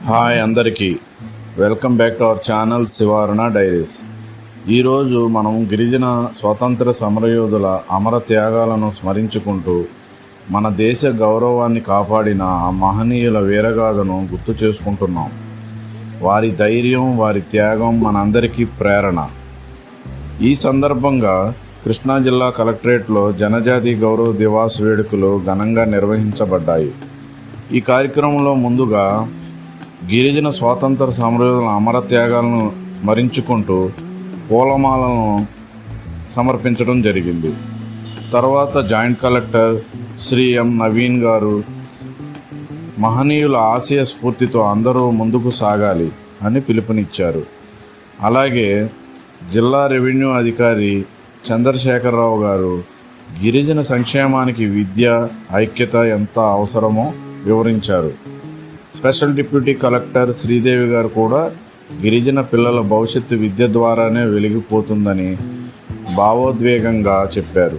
Hi అందరికీ welcome back to our channel Shivaruna diaries. ఈరోజు మనం గిరిజన స్వాతంత్ర సమరయోధుల అమర త్యాగాలను స్మరించుకుంటూ మన దేశ గౌరవాన్ని కాపాడిన ఆ మహనీయుల వీరగాథను గుర్తు చేసుకుంటున్నాం. వారి ధైర్యం, వారి త్యాగం మనందరికీ ప్రేరణ. ఈ సందర్భంగా కృష్ణా జిల్లా కలెక్టరేట్లో జనజాతి గౌరవ దివాస్ వేడుకలు ఘనంగా నిర్వహించబడ్డాయి. ఈ కార్యక్రమంలో ముందుగా గిరిజన స్వాతంత్ర సమరయోధుల అమర త్యాగాలను స్మరించుకుంటూ పూలమాలను సమర్పించడం జరిగింది. తర్వాత జాయింట్ కలెక్టర్ శ్రీ ఎం నవీన్ గారు మహనీయుల ఆశయ స్ఫూర్తితో అందరూ ముందుకు సాగాలి అని పిలుపునిచ్చారు. అలాగే జిల్లా రెవెన్యూ అధికారి చంద్రశేఖరరావు గారు గిరిజన సంక్షేమానికి విద్య, ఐక్యత ఎంత అవసరమో వివరించారు. స్పెషల్ డిప్యూటీ కలెక్టర్ శ్రీదేవి గారు కూడా గిరిజన పిల్లల భవిష్యత్తు విద్య ద్వారానే వెలిగిపోతుందని భావోద్వేగంగా చెప్పారు.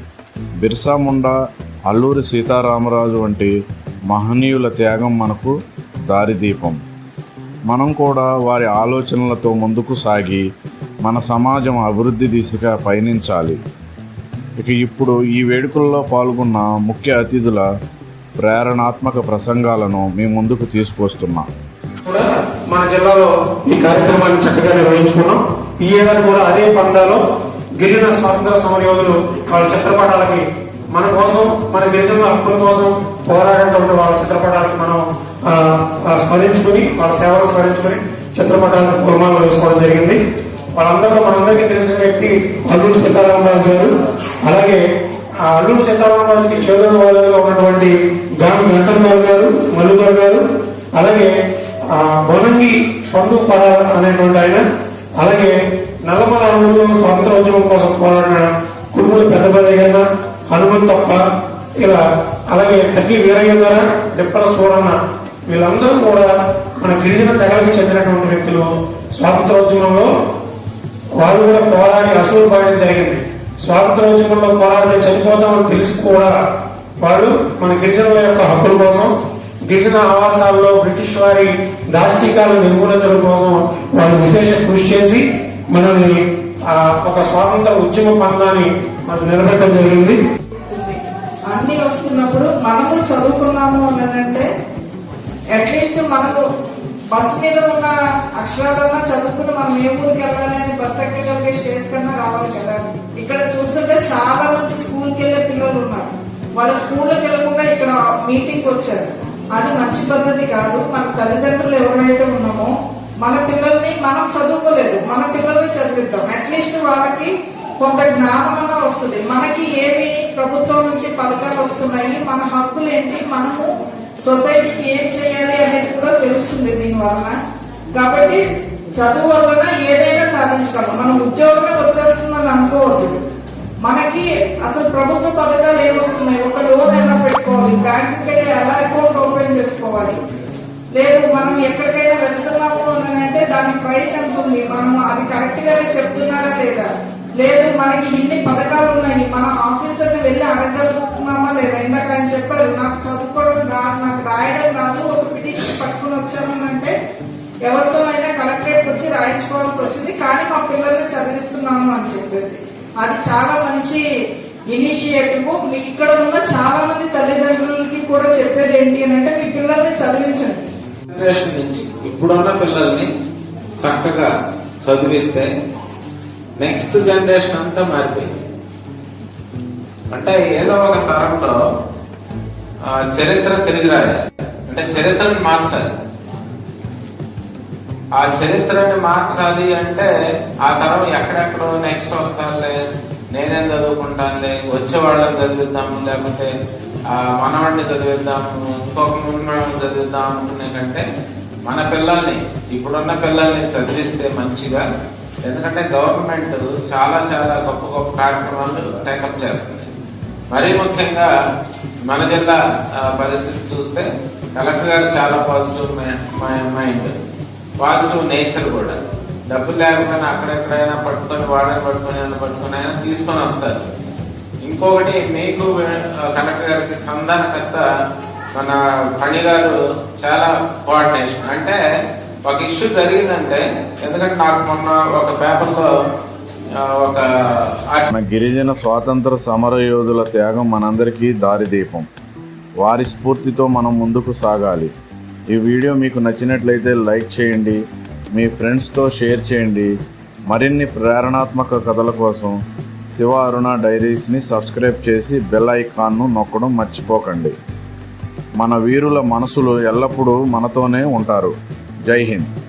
బిర్సా ముండా, అల్లూరి సీతారామరాజు వంటి మహనీయుల త్యాగం మనకు దారిదీపం. మనం కూడా వారి ఆలోచనలతో ముందుకు సాగి మన సమాజం అభివృద్ధి దిశగా పయనించాలి. ఇప్పుడు ఈ వేడుకల్లో పాల్గొన్న ముఖ్య అతిథుల ప్రేరణాత్మక ప్రసంగాలను మీ ముందుకు తీసుకొస్తున్నాం. కూడా మన జిల్లాలో ఈ కార్యక్రమాన్ని చక్కగా నిర్వహించుకున్నాం. ఈ ఏడాది కూడా అదే పందాలో గిరిజన స్వాతంత్ర సమరయోధులు వాళ్ళ చిత్రపటాలకి మన కోసం, మన గిరిజనుల హక్కుల కోసం పోరాడేటువంటి వాళ్ళ చిత్రపటాలకి మనం స్మరించుకుని, వాళ్ళ సేవలు స్మరించుకుని చిత్రపటాలను పూలమాలను వేసుకోవడం జరిగింది. వాళ్ళందరూ మనందరికీ తెలిసిన వ్యక్తి అల్లూరి సీతారామరాజు గారు. అలాగే అల్లూరి సీతారామరాజుకి చేదోడు వాళ్ళగా ఉన్నటువంటి గామి వెంకటరావు గారు, మల్లుగారు గారు, అలాగే బొనంగి పండు పర అనేటువంటి ఆయన, అలాగే నల్లమల అడవుల్లో స్వాతంత్రోద్యమం కోసం పోరాడిన కురుమల పెద్దపల్లి హనుమంతప్ప, ఇలా అలాగే తగ్గి వీరయ్య గారు, డిప్పల సూరన్న, వీళ్ళందరూ కూడా మన గిరిజన తెగలకు చెందినటువంటి వ్యక్తులు. స్వాతంత్రోద్యమంలో వాళ్ళు కూడా పోరాడి అసలు పాడడం జరిగింది. స్వాతంత్రోద్యమంలో పోరాడితే చనిపోతామని తెలిసి కూడా వాళ్ళు మన గిరిజనుల యొక్క హక్కుల కోసం, గిరిజన ఆవాసాల్లో బ్రిటిష్ వారి దాష్టికాలను నిర్మూలించడం కోసం వాళ్ళు విశేష కృషి చేసి మనల్ని ఒక స్వాతంత్ర ఉద్యమ పందాన్ని మనకు నిలబెట్టడం జరిగింది. అన్ని వస్తున్నప్పుడు మనము చదువుకున్నాము అంటే అట్లీస్ట్ మనకు బస్ మీద ఉన్న అక్షరాలన్నా చదువుకుని మనం ఏ ఊరికి వెళ్ళాలి అని బస్ ఎక్కగలిగే స్టేజ్ కన్నా రావాలి కదా. ఇక్కడ చూస్తుంటే చాలా మంది స్కూల్కి వెళ్ళే పిల్లలు ఉన్నారు. వాళ్ళ స్కూల్కి వెళ్ళకుండా ఇక్కడ మీటింగ్ వచ్చారు. అది మంచి పద్ధతి కాదు. మన తల్లిదండ్రులు ఎవరైతే ఉన్నామో మన పిల్లల్ని మనం చదువుకోలేదు, మన పిల్లల్ని చదివిద్దాం. అట్లీస్ట్ వాళ్ళకి కొంత జ్ఞానం అన్నా వస్తుంది. మనకి ఏమి ప్రభుత్వం నుంచి పథకాలు వస్తున్నాయి, మన హక్కులు ఏంటి, మనము సొసైటీకి ఏం చేయాలి అనేది కూడా తెలుస్తుంది దీని వలన. కాబట్టి చదువు వలన ఏదైనా సాధించగలం. మనం ఉద్యోగమే వచ్చేస్తుందని అనుకోవద్దు. మనకి అసలు ప్రభుత్వ పథకాలు ఏమొస్తున్నాయి, ఒక లోన్ ఎలా పెట్టుకోవాలి, బ్యాంకుకి వెళ్ళి ఎలా అకౌంట్ ఓపెన్ చేసుకోవాలి, లేదు మనం ఎక్కడికైనా వెళ్తున్నాము అని అంటే దాని ప్రైస్ ఎంత ఉంది, మనం అది కరెక్ట్ గానే చెప్తున్నారా లేదా, లేదు మనకి ఇన్ని పథకాలు ఉన్నాయి, మన ఆఫీసర్ని వెళ్ళి అడగలుగుతున్నామా లేదా. ఇందాక ఆయన చెప్పారు, నాకు చదువుకోవడం రాదు, నాకు రాయడం రాదు, ఒక పిటిషన్ పట్టుకుని వచ్చామని అంటే ఎవరితోనైనా కలెక్టరేట్ వచ్చి రాయించుకోవాల్సి వచ్చింది, కానీ మా పిల్లల్ని చదివిస్తున్నాము అని చెప్పేసి. అది చాలా మంచి ఇనిషియేటివ్. ఇక్కడ ఉన్న చాలా మంది తల్లిదండ్రులకి కూడా చెప్పేది ఏంటి అని అంటే మీ పిల్లల్ని చదివించండి. జనరేషన్ నుంచి ఇప్పుడున్న పిల్లల్ని చక్కగా చదివిస్తే నెక్స్ట్ జనరేషన్ అంతా మారిపోయింది. అంటే ఏదో ఒక తరంలో చరిత్ర తిరిగి రాయాలి, అంటే చరిత్రను మార్చాలి. ఆ చరిత్రని మార్చాలి అంటే ఆ తరం ఎక్కడెక్కడో నెక్స్ట్ వస్తానులే, నేనేం చదువుకుంటానులే, వచ్చే వాళ్ళని చదివిద్దాము, లేకపోతే మనవాడిని చదివిద్దాము, ఇంకొక మనవాడిని చదివిద్దాం అనుకునే కంటే మన పిల్లల్ని, ఇప్పుడున్న పిల్లల్ని చదివిస్తే మంచిగా. ఎందుకంటే గవర్నమెంట్ చాలా చాలా గొప్ప గొప్ప కార్యక్రమాలు టేకప్ చేస్తుంది. మరీ ముఖ్యంగా మన జిల్లా పరిస్థితి చూస్తే కలెక్టర్ గారు చాలా పాజిటివ్ మైండ్, పాజిటివ్ నేచర్ కూడా. డబ్బులు లేకపోయినా అక్కడెక్కడైనా పట్టుకొని పట్టుకొని అయినా తీసుకొని వస్తారు. ఇంకొకటి, మీకు కలెక్టర్ గారికి సంధానకర్త మన ఫణి గారు చాలా కోఆర్డినేషన్. అంటే ఒక ఇష్యూ జరిగిందంటే, ఎందుకంటే నాకు మొన్న ఒక పేపర్లో ఒక మన గిరిజన స్వాతంత్ర సమరయోధుల త్యాగం మనందరికీ దారిదీపం. వారి స్ఫూర్తితో మనం ముందుకు సాగాలి. ఈ వీడియో మీకు నచ్చినట్లయితే లైక్ చేయండి, మీ ఫ్రెండ్స్తో షేర్ చేయండి. మరిన్ని ప్రేరణాత్మక కథల కోసం శివ అరుణ డైరీస్ని సబ్స్క్రైబ్ చేసి బెల్ ఐకాన్ను నొక్కడం మర్చిపోకండి. మన వీరుల మనసులు ఎల్లప్పుడూ మనతోనే ఉంటారు. జై హింద్.